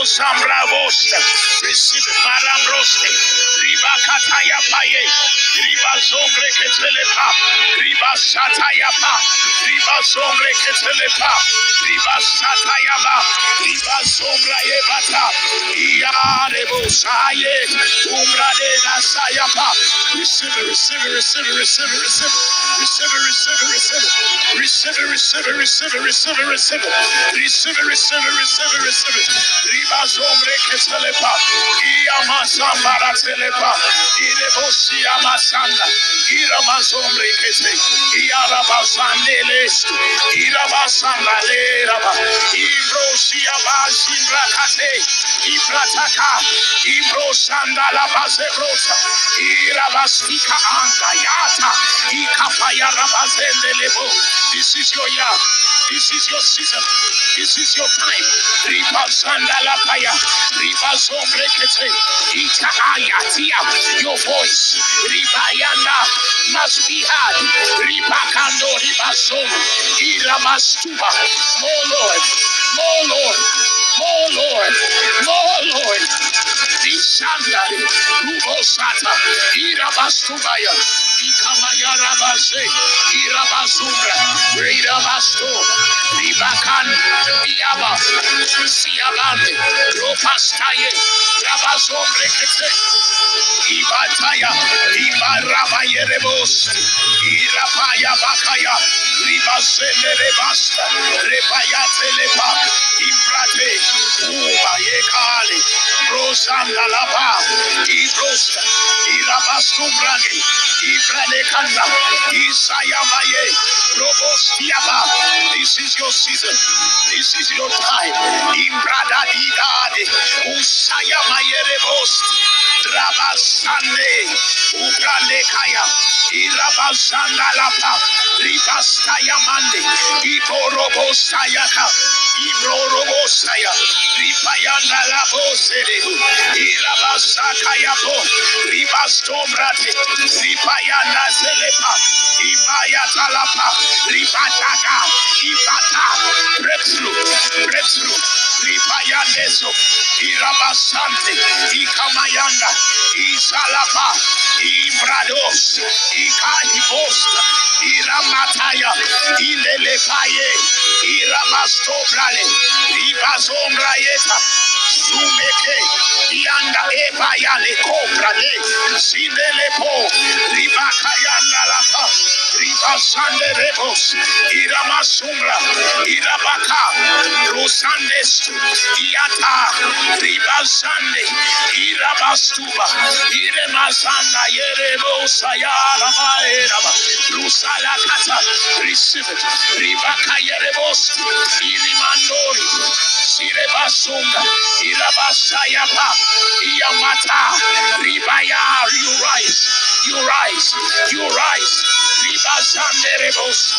Sambrabosta, receive it, Marambroste, Riba Kataya Paye, Riba Sombre Ketelepa, Riba Satayapa, Riba Sombre Ketelepa, Riba Satayaba, Riba Sombra Yebata, Iarebo Saye, Umbra de Nasayapa, receive it, receive it, receive it, receive it, receive it, receive it, receive it, receive it, receive it, receive it, receive it, receive it, receive it, receive it, receive it, receive it, receive it, Riba Sombre Ketelepa, Iyama Sambara Telepa, Irebosi Amasanda, Irama Sombre Kete, Iaraba Sandeles, Iraba Sambale Raba, Ibrosi Abasimbra Kate, Ibrataka, Ibro Sandala Bazebrosa, Irabastika Anta Yata, Ikapaya Rabazendelebo. This is your year. This is your season. This is your time. Riba Sandala Paya, Riba Sombre Kete, Ita Ayatia, your voice, Riba Yanda, must be heard. Riba Kando, Riba Som, Iramastuba, more Lord, more Lord, more Lord, more Lord. Ishandari, Rubosata, Irabastubaya, Ikamaya Rabase, Irabasubra, Rirabasto, Ribakan, Iaba, Siabande, Ropastaye, Rabasombre Kete, Ibataya, Ibarabayerebos, Irapaya Bakaya, Ribasende Rebasta, Repayatelepa, Imprate, Uba Yekali, Rosandalaba, Ibrosta, Irabastumbrani, Ibranekanda, Isayamaye, Robostiaba. This is your season. This is your time. Imbrada Digade, Usayamaye Rebost, Rabasande, Ubranekaya, Irabasandalapa, Ribastayamande, Iborobostayaka, Ibrorobostaya, Ripayanda Labosede, Irabasakayapo, Ribastombrate, Ripayanda Selepa, Ibayatalapa, Ripataka, Ipata, breakthrough, breakthrough, Ripayandeso, Irabasante, Ikamayanda, Isalapa, Ibrados, Ikahiposta, Iramataya, Ilelepaye, Iramastobrale, Ibazombrayeta, Sumeke, Yanda Ebayale Cobrale, Sinelepo, Ribakayanda Lapa, Ribasande Rebos, Iramasumra, Irabaka, Rosandes, Iata, Ribasande, Irabastuba, Iremasanda Yerebo Sayara Baeraba, Rusalakata, receive it, Ribaka Yerebos, Irimandori, Sirebasunda, Irabasayapa, Iyamata, Ribaya, you rise, you rise, you rise, Ribasanderebos,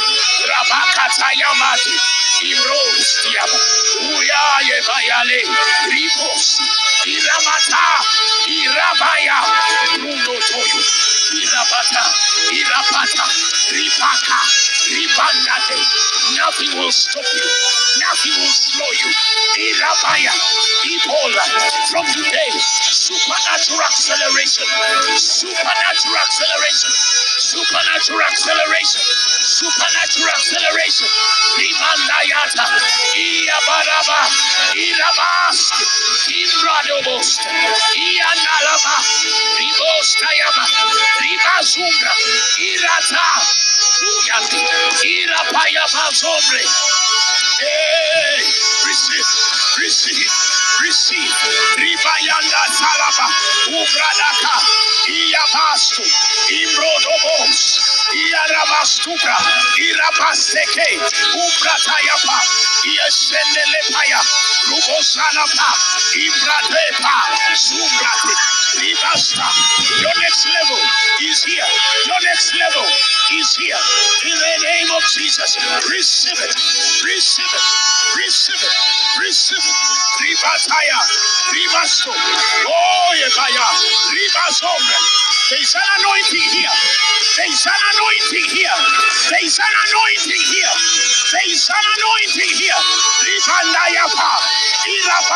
Rabakata Yamati, Imros, Tiaba, Uya Yebayale, Ribos, Iramata, Irabaya, Rundo Toyo, Irabata, Irapata, Ripaka, Ripandate, nothing will stop you, nothing will slow you. Irabaya, Ebola, from today, supernatural acceleration, supernatural acceleration, supernatural acceleration, supernatural acceleration. Rimandayata, Iabaraba, Irabas, Imbradobost, Ianalaba, Ribostayaba, Ribazunga, Irata, Uyanti, Irapayaba Sombre. Hey, receive, receive, receive. Ribayanda Salaba, Ubradaka, Iabastu, Imbrodobos, Iarabastubra, Irabasteke, Ubratayapa, Iasendelepaya, Rubosanapa, Imbradepa, Zumbrate, Ribasta. Your next level is here. Your next level is here. In the name of Jesus, receive it, receive it, receive it, receive it. Ribataya, Ribasto, oh Yebaya, Ribasombre. There is an anointing here. There is an anointing here. There is an anointing here. There is an anointing here. Ribandayapa, Irapa.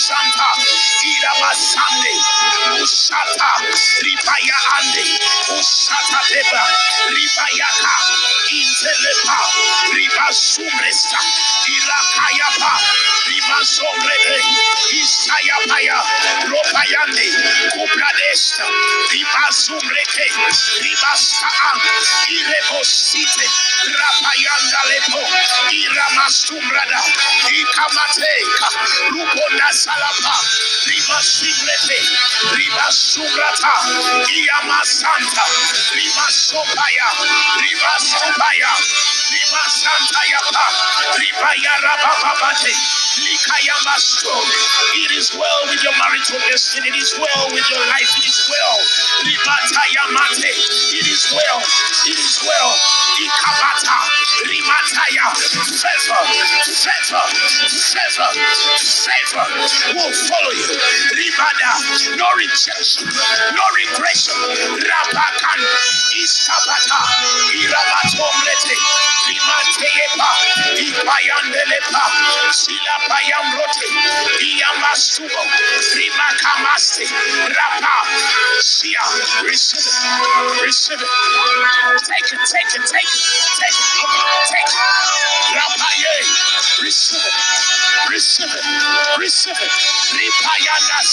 Santa, Iramasande, Usata, Ripaya Ande, Usata Deba, Ribayaka, Intelepa, Ribasumresta, Irakayapa, Ribasomrebe, Isayapaya, Ropayande, Kupradesta, Ribasumreke, Ribastaan, Irebosite, Rapayanda Lepo, Iramasumrada, Ikamateka, Ruponda Salapa, Ribasimrete, Ribasumrata, Iamasanta, Ribasopaya, Ribasopaya, Ribasanta Yapa, Ribayara Bababate, Likayamasto. It is well with your marital destiny, it is well with your life, it is well. Ribatayamate, it is well, it is well. Ikabata, Rimataya, favor, favor, favor, favor will follow you. Ribada, no rejection, no regression. Rapakan, Isabata, Iramatomlete, Rimateepa, Ipayandelepa, Silapayamrote, Iyamasubo, Rimakamaste, Rapa, Sia, receive it, receive it. Take it, take it, take it, take it, take it. Rapaye, receive it, receive it, receive it. Ripayandas,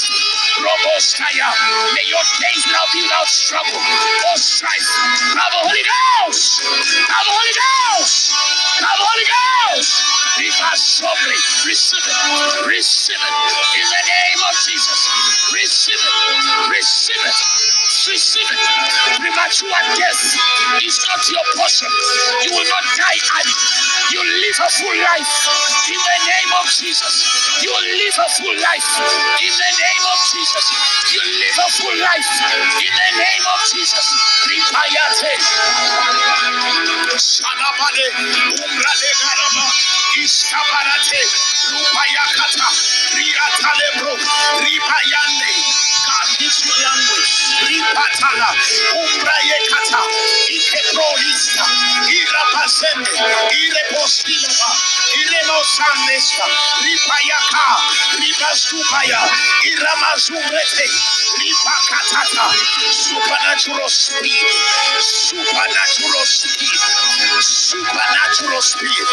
Robostaya. May your days now be without struggle or strife. Have the Holy Ghost, have the Holy Ghost, have the Holy Ghost. Ripasobre, receive it, receive it. In the name of Jesus, receive it, receive it. Receive it. Premature death is not your portion. You will not die early. You will live a full life in the name of Jesus. You will live a full life in the name of Jesus. You will live a full life in the name of Jesus. Ripayate. Shanabale. Umbrade garaba. Iskabarate. Rupayakata. Riatalebro. Ripayande. God gives you language. Ripatala, Umbrayekata, Ikepronista, Irapasende, Irepostilaba, Iremosanesta, Ripayaka, Ripasupaya, Iramazumrete, Ripakatata, supernatural speed, supernatural speed, supernatural speed,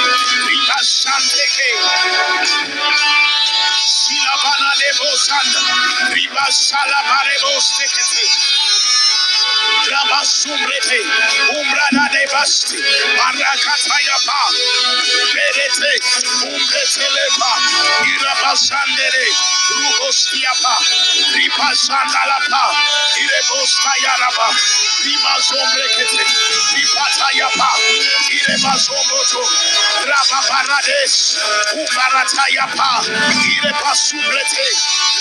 Ripasanteke. Silabana Lebosanda, Ribasala Barebos Tekete, Rabasumrete, Umbrana de Basti, Marakatayapa, Berete, Umbretelepa, Irabasandere, Rubostiapa, Ripasandalapa, Irebostayaraba, Rimazombrekete, Ripatayapa, Irebasomboto, Rababarades, Umaratayapa, Irebasumbrete,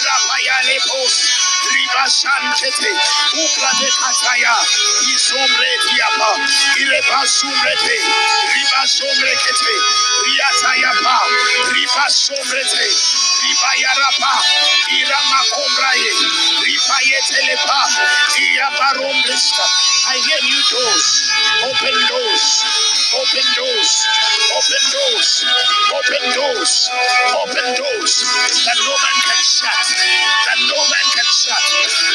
Rapayalepos, Ribasantete, Ubrade Kataya, Isombretiapa, Irebasumbrete, Ribasomrekete, Riatayapa, Ribasombrete, Ribayarapa, Iramakombraye, Ripayetelepa, Iabarombresta. I hear new doors, open doors, open doors, open doors, open doors, open doors that no man can shut, that no man can shut,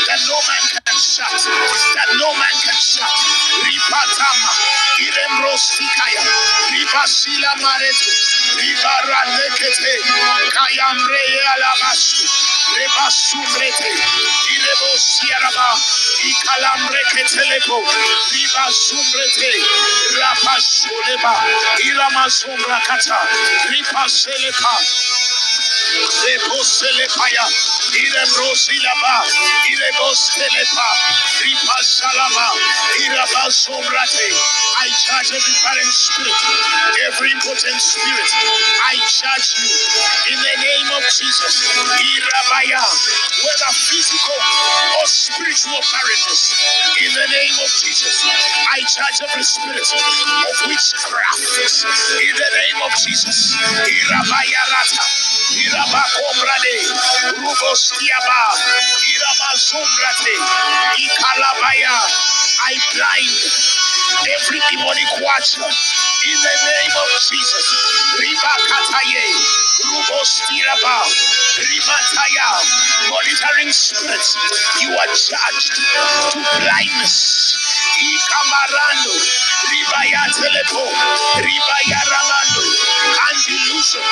that no man can shut, that no man can shut. Ripatama, Irembrostikaya, Ripasila Maretu, Ribaranekete, Kayambre Alabasu, Rebasumrete, Irebosiaraba, Ikalamreketelepo, Ribasumrete, Rapasuleba, Iramasumrakata, Ripaselepa, Reposelepaya, Irebrosilaba, Irebostelepa, Ripasalama, Irabasombrate. I charge every parent spirit, every impotent spirit. I charge you in the name of Jesus. Irabaya, whether physical or spiritual barrenness, in the name of Jesus. I charge every spirit of witchcraft in the name of Jesus. Irabaya Rata, Irabakombrade, Rubostiaba, Iramazumbrate, Ikalabaya. I blind every demonic watcher in the name of Jesus. Ribakataye, Robostiraba, Rimataya, monitoring spirits, you are charged to blindness. Ikamarando, Ribaya Telepo, Ribaya Ramando, and delusion,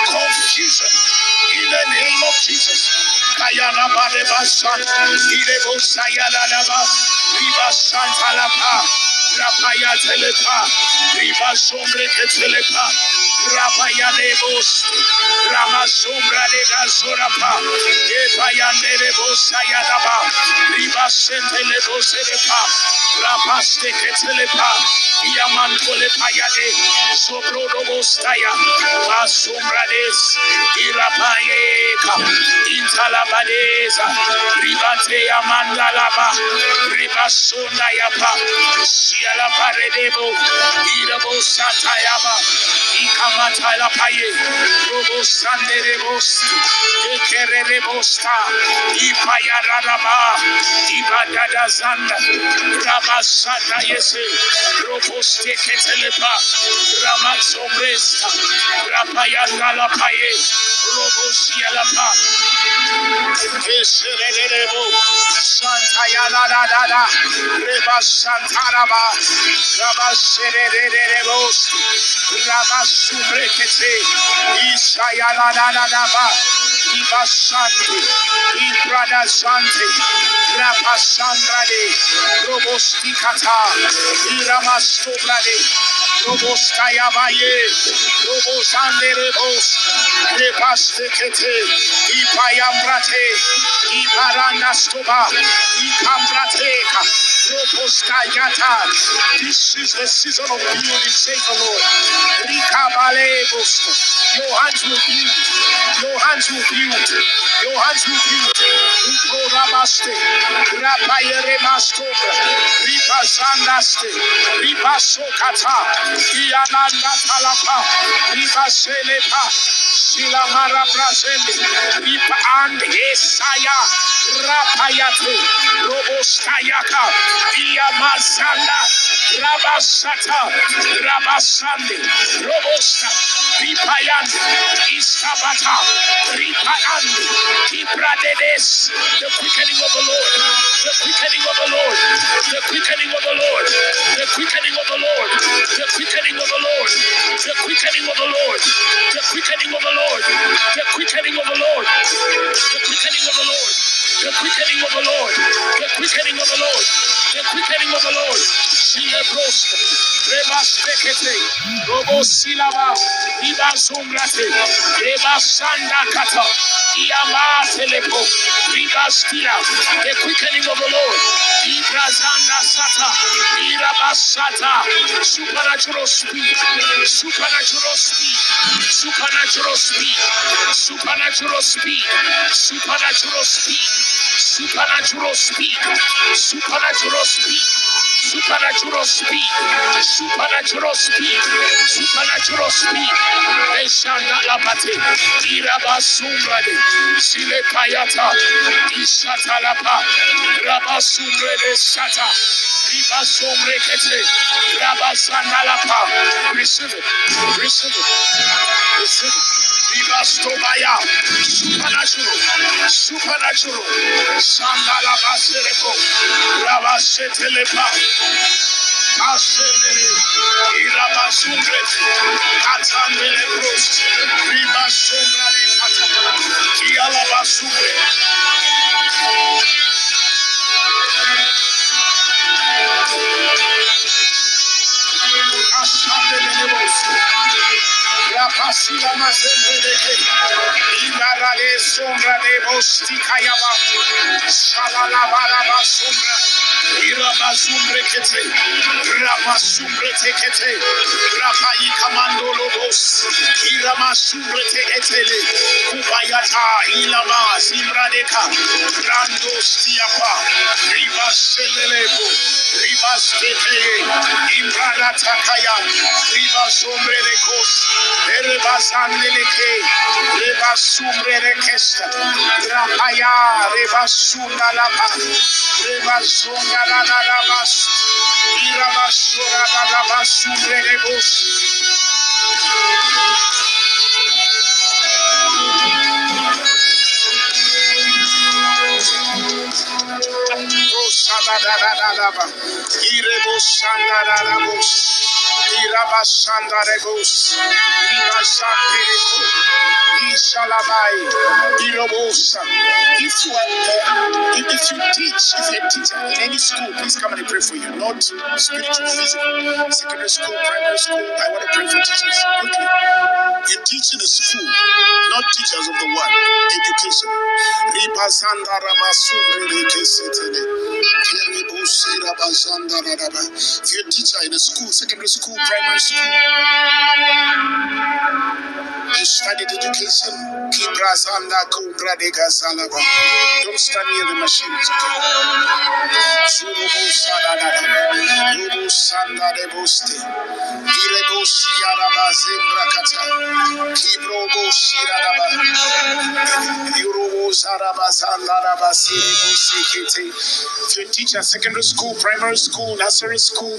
confusion, in the name of Jesus. Kayana Badeba San, Irebo Sayadaba, Riba Santalapa, Rapaya Telepa, Riba Sombre Telepa, Rapaya Nebos, Rama Sombra de Gazorapa, Epaya Nebos Sayadaba, Riba Sentelebo Sedepa, Rapaste Ketelepa, Iamantole Payade, Sobrobostaya, Masumbrades, Irapaeka, Intalabadeza, Ribate Amandalaba, Ribasunda Yapa, Siala Paredebo, Irabo Satayaba, Ikamatala Paye, Robo Sanderebos, Ekerebosta, Ipayaradaba, Ibadada Zanda, Rabasata Yese, Roboste Ketelepa, Ramazombresta, Rapayandala Paye, Robosialapa, Eserebo, Santayana Dada, Reba Santaraba, Rabaserebos, Rabasubrekete, Isayana Dada, Iba Sante, Ibrada Sante, Rapasandrade, Robostikata, Iramastobrade, Robostayabaye, Robosanderebos, Repastekete, Ipayambrate, Iparanastoba, Ipambrateka, Roboskayata. This is the season of beauty, says the Lord. Rikabalebos. Your hands will build. Your hands will build. Your hands will build. Ukorabaste, Rapayeremastoba, Ripazandaste, Ripasokata, Iananda Talapa, Ripaselepa, Silamara Brazende, Ripa and Esaya, Rapayate, Roboskayaka, Iamazanda, Rabasata, Rabasande, Robosta, Ripayan, Istabata, Ripayan, Ibradedes, the quickening of the Lord, the quickening of the Lord, the quickening of the Lord, the quickening of the Lord, the quickening of the Lord, the quickening of the Lord, the quickening of the Lord, the quickening of the Lord, the quickening of the Lord, the quickening of the Lord, the quickening of the Lord, the quickening of the Lord. Silebrost, Rebastekete, Robo Silava, Iba Sombrate, Reba Sanda Kata, Iama Telepo, Riba Stila, the quickening of the Lord, Ibrazanda Sata, Irabasata, supernatural speed, supernatural speed, supernatural speed, supernatural speed, supernatural speed, supernatural speed, supernatural speed, supernatural speed, supernatural speed, supernatural speed. Eshanda labate, irabasumbrade, sile payata, isatalapa, rabasumbrede sata, ribasumrekete, rabasandalapa. Receive it, receive it, receive it. Ribastobaya, supernatural, supernatural, sandala basereko, rabasetelepa, asendere, irabasumbrete, atandele prost, ribasombrale kata, kialabasumbre. Rapasila Mazendeke, Ibarade Sombra de Bostikayaba, Shalalabara Sombra, Irabasumbre Kete, Rapasumbre Tekete, Rapai Kamando Lobos, Iramasumbre Teketele, Kubayata, Ilama, Zimbradeka, Rando Stiapa, Ribaselebo, Ribasteke, Imbrada Takaya, Ribasumbre de Kos, Erebazandeleke, Rebasumbre de Kesta, Rapaya, Rebasunda Lapa, Rebasunda Labas, Irabasura Labasumbre de Bos. Dadadaba. Irebo Shandarabos. Iraba Shandarebos. Iba Shandereko. Ishalabai. Irobosa. If you are if you teach, if you're a teacher in any school, please come and I pray for you. Not spiritual, physical, secondary school, primary school. I want to pray for teachers. Quickly. You teach in the school, not teachers of the word. Education. Ribazanda rabasumbre rekesitele. Keribusi rabazanda radaba. If you're a teacher in a school, secondary school, primary school, you studied education. Kibrazanda kumbra de gazalaba. Don't stand near the machines. Surubu sadadadaba. Rubu sanda de boste. Irebosi araba zimbrakata. Kibrobo shiradaba. Yurubu zaraba zandaraba siribusi kiti. If you're a teacher, secondary school, primary school, nursery school,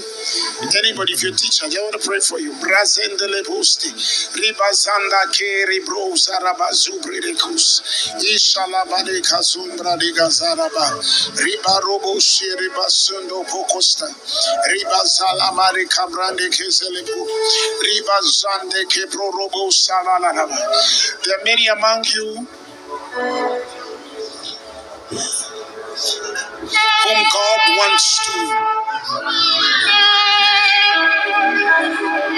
anybody, if you're a teacher, they want to pray for you. Brazendele bosti. Ribazanda keri bro zaraba zubridekus. Ishalabade kazumbra de gazaraba. Ribarobo shiribasundo pokosta. Ribazala mari kabrande kezelebu. Ribazande keprorobo salalaba. There are many among you whom God wants to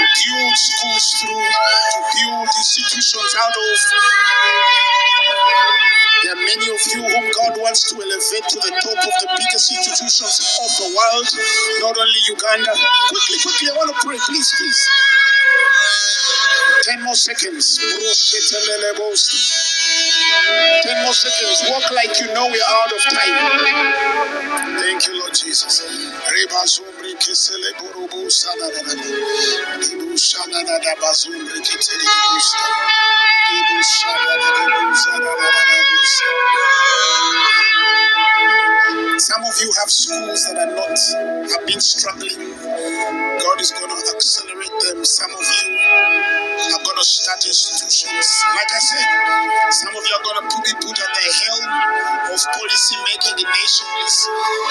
build schools through, to build institutions out of. There are many of you whom God wants to elevate to the top of the biggest institutions of the world, not only Uganda. Quickly, I want to pray, please. 10 more seconds. 10 more seconds. Walk like you know we're out of time. Thank you, Lord Jesus. Some of you have schools that have been struggling. God is going to accelerate them. Some of you are going to start institutions. Like I said, some of you are going to be put at the helm of policy making in nations.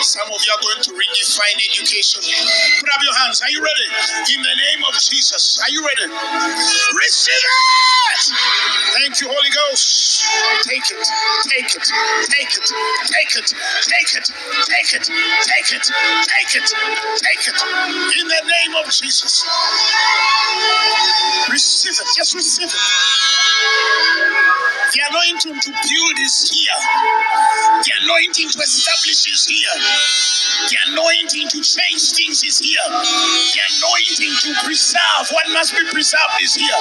Some of you are going to redefine education. Put up your hands. Are you ready? In the name of Jesus. Are you ready? Receive it! Thank you, Holy Ghost. Take it. In the name of Jesus. Receive it. Just receive it. The anointing to build is here. The anointing to establish is here. The anointing to change things is here. The anointing to preserve what must be preserved is here.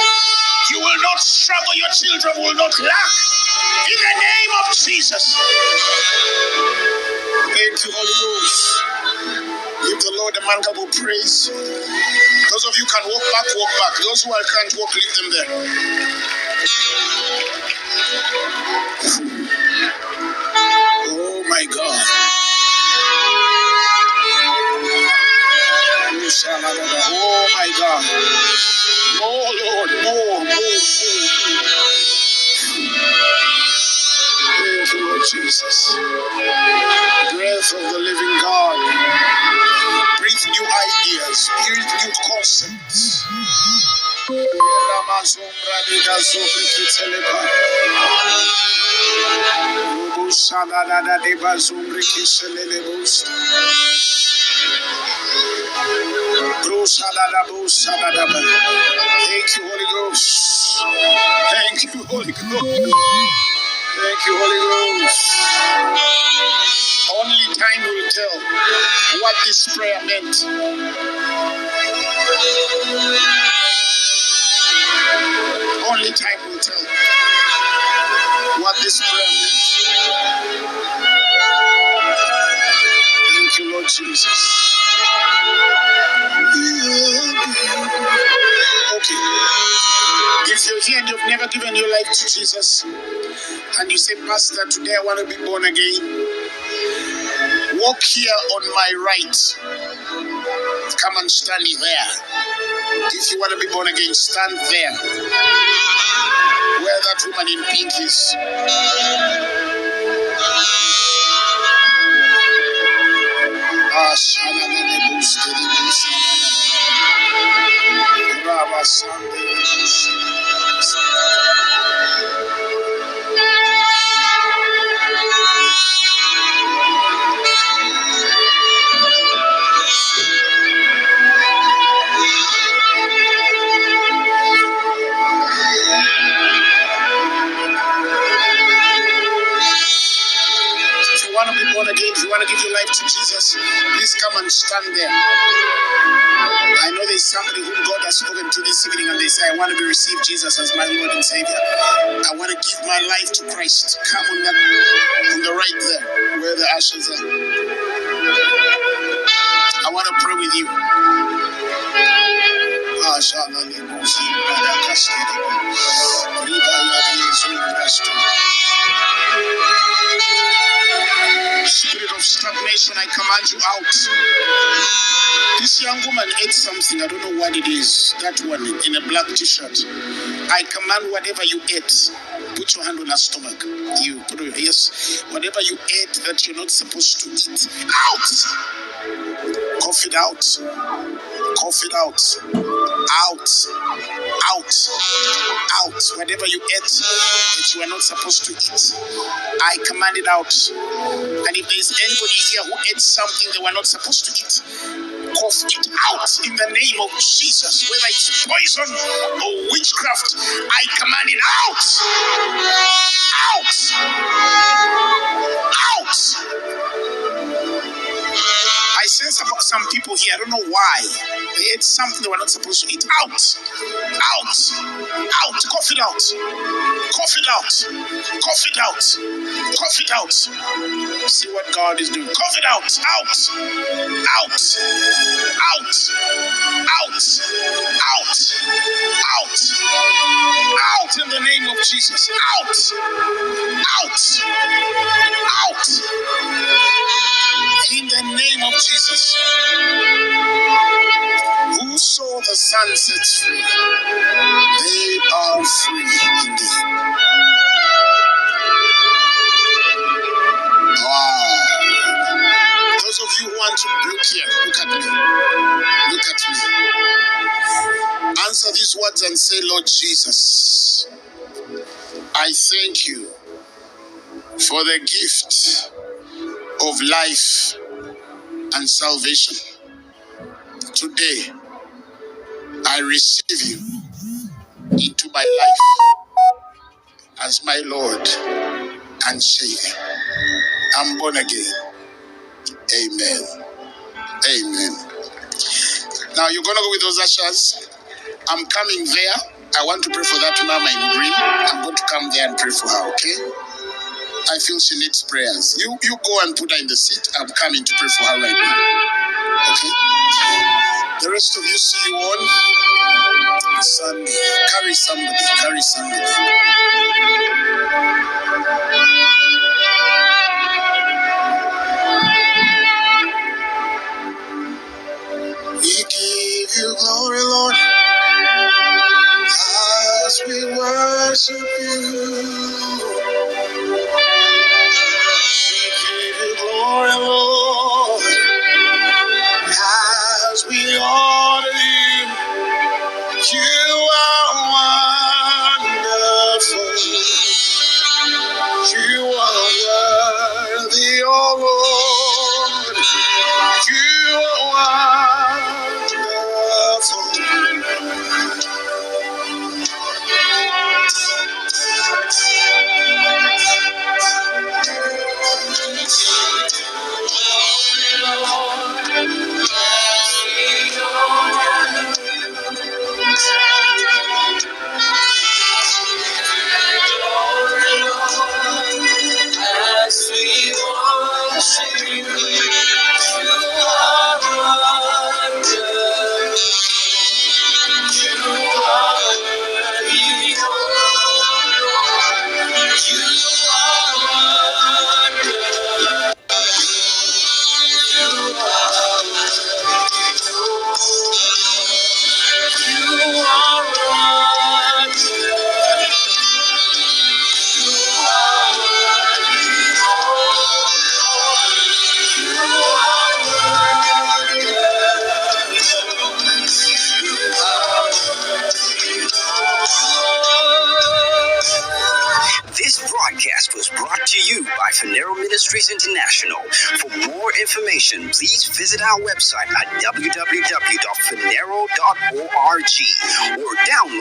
You will not struggle. Your children will not lack. In the name of Jesus. Thank you, Holy Ghost. Give the Lord a mankind praise. Those of you can walk back. Those who can't walk, leave them there. Oh my God. Oh my God. Oh Lord, more. Thank you, Lord Jesus. Breath of the living God. Breathe new ideas. Breathe new concepts. Thank you, Holy Ghost. Thank you, Holy Ghost. Thank you, Holy Ghost. Only time will tell what this prayer meant. Only time will tell what this prayer meant. Thank you, Lord Jesus. Okay. If you're here and you've never given your life to Jesus, and you say, Pastor, today I want to be born again, walk here on my right. Come and stand there. If you want to be born again, stand there. Where that woman in pink is. If you want to be born again, if you want to give your life to Jesus, please come and stand there. I know there's somebody whom God has spoken to this evening and they say, I want to receive Jesus as my Lord and Savior. I want to give my life to Christ. Come on the right there, where the ashes are. I want to pray with you. Spirit of stagnation, I command you out. This young woman ate something, I don't know what it is. That one in a black t-shirt. I command whatever you ate, put your hand on her stomach. You put it, yes. Whatever you ate that you're not supposed to eat, out. Cough it out. Cough it out. Out. Out. Out. Whatever you ate that you are not supposed to eat, I command it out. And if there is anybody here who ate something they were not supposed to eat, cough it out in the name of Jesus. Whether it's poison or witchcraft, I command it out. Out. Out. I sense about some people here, I don't know why. They ate something they were not supposed to eat. Out. Out. Out. Cough it out. Cough it out. Cough it out. Cough it out. See what God is doing. Cough it out. Out. Out. Out. Out. Out. Out. Out in the name of Jesus. Out. Out. Out. In the name of Jesus. Whoso the Son sets free, they are free indeed. Wow. Those of you who want to look here, look at me. Look at me. Answer these words and say, Lord Jesus, I thank you for the gift of life and salvation. Today, I receive you into my life as my Lord and Savior. I'm born again. Amen. Amen. Now you're going to go with those ushers. I'm coming there. I want to pray for that mama in green. I'm going to come there and pray for her, okay? I feel she needs prayers. You go and put her in the seat. I'm coming to pray for her right now. Okay? The rest of you, see you on Sunday. Carry somebody. Carry somebody. We give you glory, Lord, as we worship you. We give you glory, Lord, as we honor you. You are wonderful. You are worthy, oh Lord. You are wonderful. Phaneroo Ministries International. For more information, please visit our website at www.phaneroo.org or download